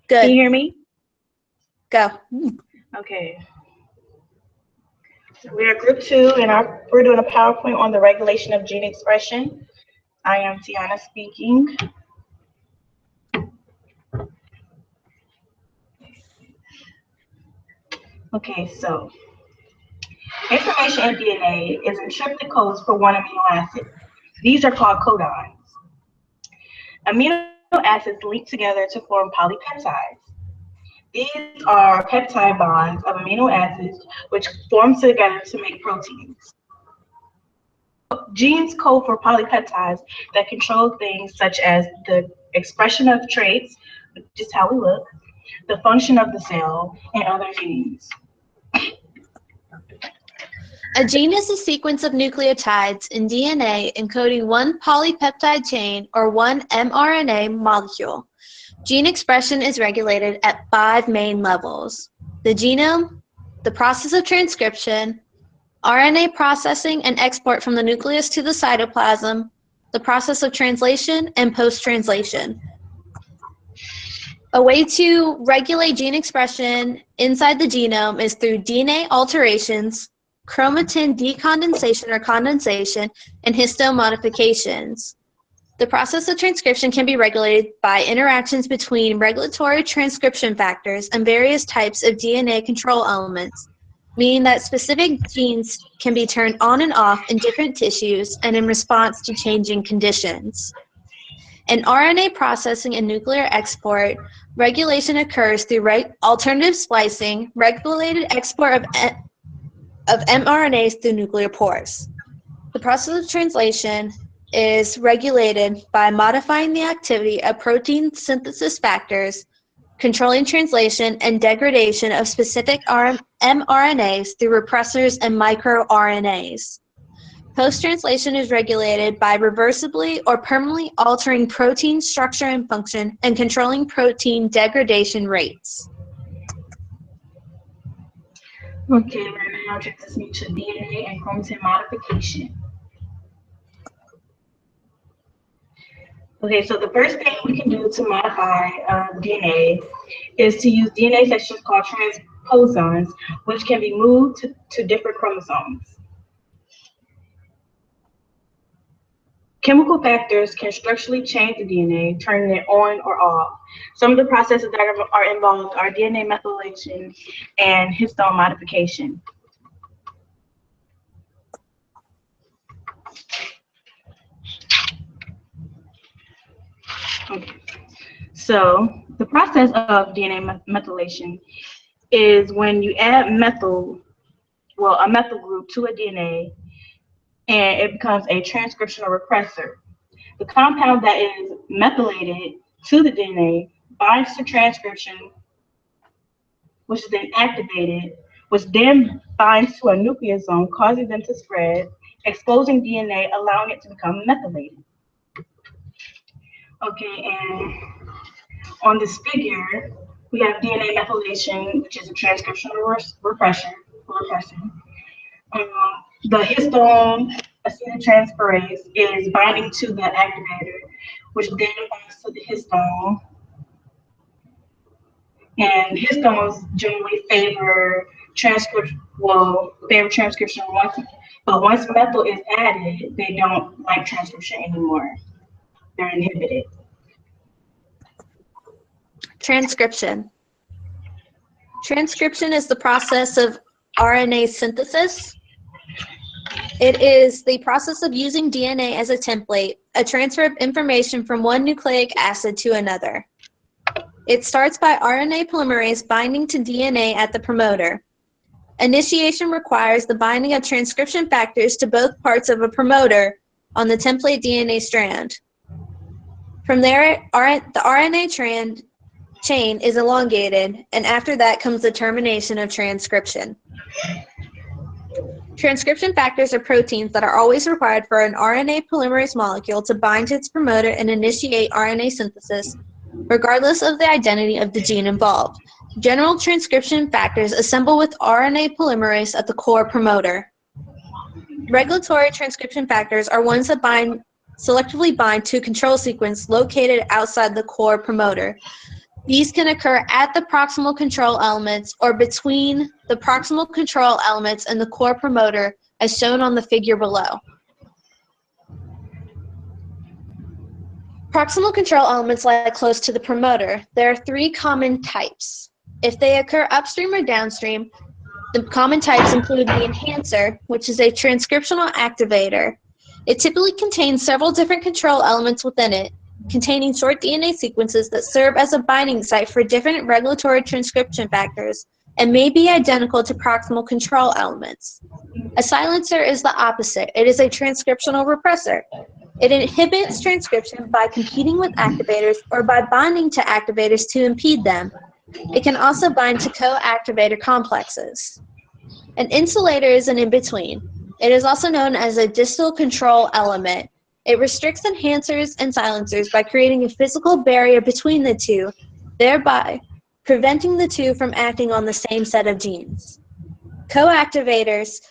Can you Good. hear me? Go. Okay. We are group two, and we're doing a PowerPoint on the regulation of gene expression. I am Tiana speaking. Okay, so information in DNA is in triplet codes for one amino acid. These are called codons. Amino acids link together to form polypeptides. These are peptide bonds of amino acids which form together to make proteins. Genes code for polypeptides that control things such as the expression of traits, which is how we look, the function of the cell, and other genes. A gene is a sequence of nucleotides in DNA encoding one polypeptide chain or one mRNA molecule. Gene expression is regulated at 5 main levels: the genome, the process of transcription, RNA processing and export from the nucleus to the cytoplasm, the process of translation, and post-translation. A way to regulate gene expression inside the genome is through DNA alterations, chromatin decondensation or condensation, and histone modifications. The process of transcription can be regulated by interactions between regulatory transcription factors and various types of DNA control elements, meaning that specific genes can be turned on and off in different tissues and in response to changing conditions. In RNA processing and nuclear export, regulation occurs through alternative splicing, regulated export of mRNAs through nuclear pores. The process of translation is regulated by modifying the activity of protein synthesis factors, controlling translation and degradation of specific mRNAs through repressors and microRNAs. Post-translation is regulated by reversibly or permanently altering protein structure and function and controlling protein degradation rates. Okay, we're now transitioning to DNA and chromatin modification. Okay, so the first thing we can do to modify DNA is to use DNA sections called transposons, which can be moved to different chromosomes. Chemical factors can structurally change the DNA, turning it on or off. Some of the processes that are involved are DNA methylation and histone modification. Okay. So the process of DNA methylation is when you add a methyl group to a DNA, and it becomes a transcriptional repressor. The compound that is methylated to the DNA binds to transcription, which is then activated, which then binds to a nucleosome, causing them to spread, exposing DNA, allowing it to become methylated. Okay, and on this figure, we have DNA methylation, which is a transcriptional repression. Um, the histone acetyltransferase is binding to the activator, which then binds to the histone. And histones generally favor transcription but once methyl is added, they don't like transcription anymore. They're inhibited. Transcription. Transcription is the process of RNA synthesis. It is the process of using DNA as a template, a transfer of information from one nucleic acid to another. It starts by RNA polymerase binding to DNA at the promoter. Initiation requires the binding of transcription factors to both parts of a promoter on the template DNA strand. From there, the RNA chain is elongated, and after that comes the termination of transcription. Transcription factors are proteins that are always required for an RNA polymerase molecule to bind to its promoter and initiate RNA synthesis, regardless of the identity of the gene involved. General transcription factors assemble with RNA polymerase at the core promoter. Regulatory transcription factors are ones that selectively bind to a control sequence located outside the core promoter. These can occur at the proximal control elements or between the proximal control elements and the core promoter, as shown on the figure below. Proximal control elements lie close to the promoter. There are three common types. If they occur upstream or downstream, the common types include the enhancer, which is a transcriptional activator. It typically contains several different control elements within it, containing short DNA sequences that serve as a binding site for different regulatory transcription factors and may be identical to proximal control elements. A silencer is the opposite. It is a transcriptional repressor. It inhibits transcription by competing with activators or by binding to activators to impede them. It can also bind to co-activator complexes. An insulator is an in-between. It is also known as a distal control element. It restricts enhancers and silencers by creating a physical barrier between the two, thereby preventing the two from acting on the same set of genes. Co-activators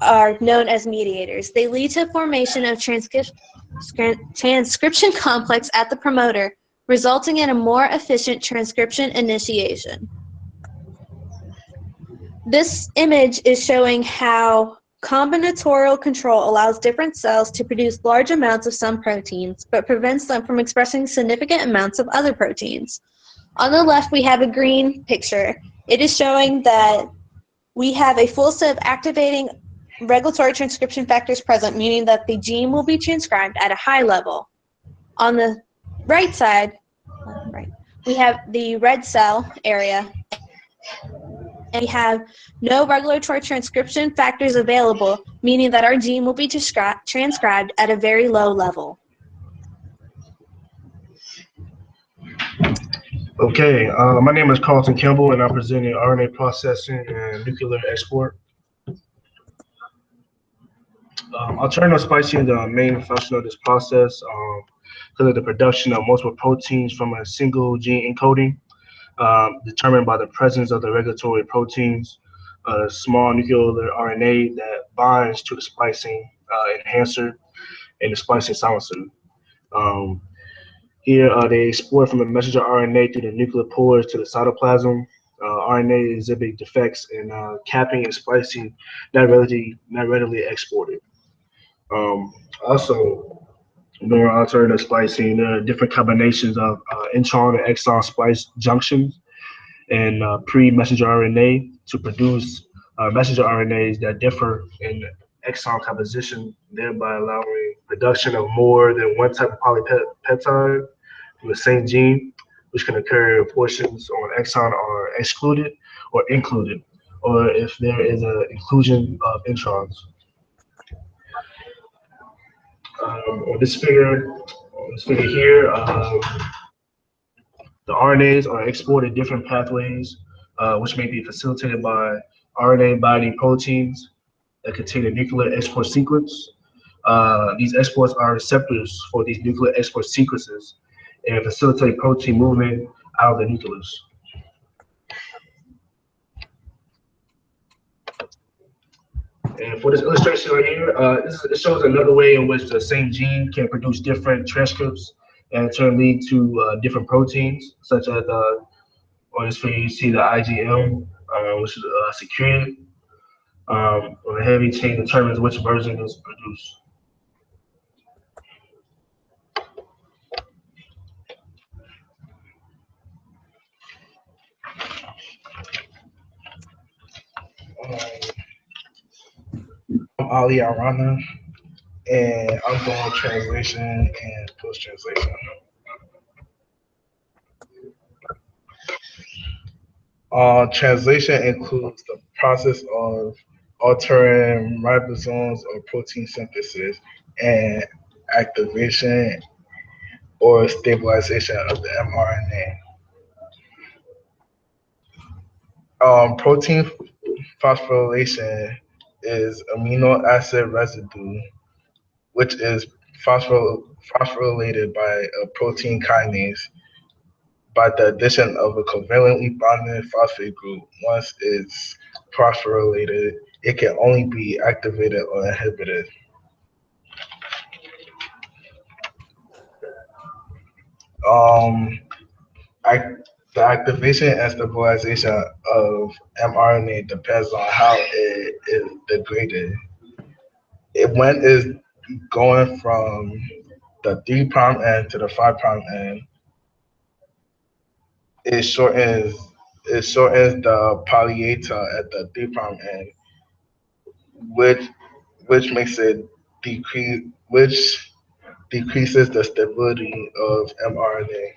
are known as mediators. They lead to formation of transcription complex at the promoter, resulting in a more efficient transcription initiation. This image is showing how combinatorial control allows different cells to produce large amounts of some proteins, but prevents them from expressing significant amounts of other proteins. On the left, we have a green picture. It is showing that we have a full set of activating regulatory transcription factors present, meaning that the gene will be transcribed at a high level. On the right side, we have the red cell area, and we have no regulatory transcription factors available, meaning that our gene will be transcribed at a very low level. Okay, my name is Carlton Campbell, and I'm presenting RNA processing and nuclear export. Alternative splicing, the main function of this process, because of the production of multiple proteins from a single gene encoding, determined by the presence of the regulatory proteins, a small nuclear RNA that binds to the splicing enhancer and the splicing silencer. Here, they export from the messenger RNA through the nuclear pores to the cytoplasm. RNA exhibit defects in capping and splicing, not readily exported. Also, during alternative splicing, there are different combinations of intron and exon splice junctions and pre-messenger RNA to produce messenger RNAs that differ in exon composition, thereby allowing production of more than one type of polypeptide from the same gene, which can occur if portions on exon are excluded or included, or if there is an inclusion of introns. On this figure here, the RNAs are exported different pathways, which may be facilitated by RNA binding proteins that contain a nuclear export sequence. These exports are receptors for these nuclear export sequences and facilitate protein movement out of the nucleus. And for this illustration right here, it shows another way in which the same gene can produce different transcripts and in turn lead to different proteins, such as on this figure you see the IgM, which is secreted. On the heavy chain determines which version is produced. I'm Ali Arana, and I'm doing translation and post-translation. Translation includes the process of altering ribosomes or protein synthesis and activation or stabilization of the mRNA. Protein phosphorylation is amino acid residue, which is phosphorylated by a protein kinase by the addition of a covalently bonded phosphate group. Once it's phosphorylated, it can only be activated or inhibited. The activation and stabilization of mRNA depends on how it is degraded. When it's going from the 3' end to the 5' end, it shortens the polyata at the 3' end, which makes it which decreases the stability of mRNA.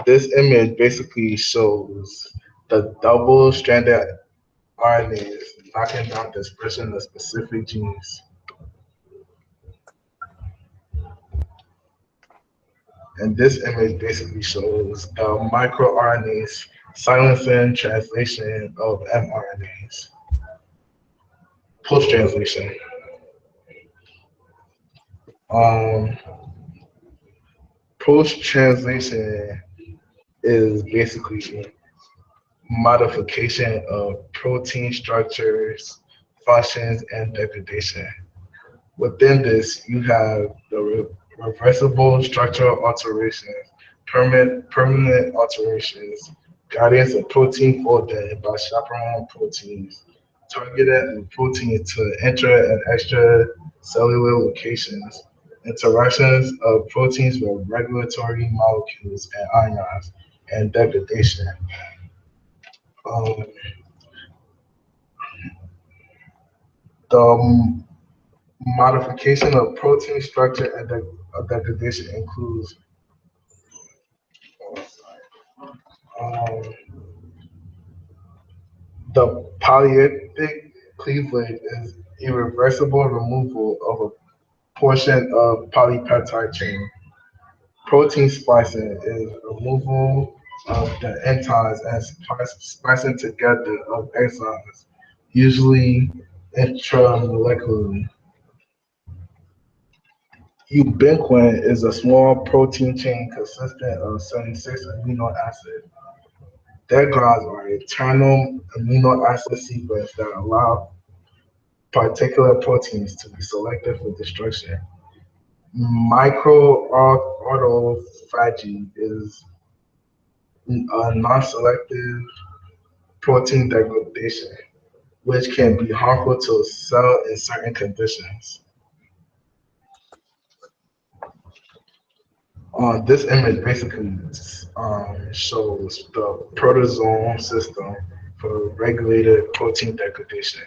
This image basically shows the double-stranded RNAs knocking down the expression of specific genes. And this image basically shows the microRNAs silencing translation of mRNAs. Post-translation. Um, Post-translation is basically modification of protein structures, functions, and degradation. Within this, you have the reversible structural alterations, permanent alterations, guidance of protein folding by chaperone proteins, targeted proteins to intra and extracellular locations, interactions of proteins with regulatory molecules and ions, and degradation. Um, the modification of protein structure and degradation includes um, the polyethnic cleavage is irreversible removal of a portion of polypeptide chain. Protein splicing is removal of the enzymes and splicing together of exons, usually intramolecularly. Ubiquin is a small protein chain consisting of 76 amino acids. Degrons are internal amino acid sequences that allow particular proteins to be selected for destruction. Microautophagy is a non-selective protein degradation, which can be harmful to a cell in certain conditions. This image basically shows the proteasome system for regulated protein degradation.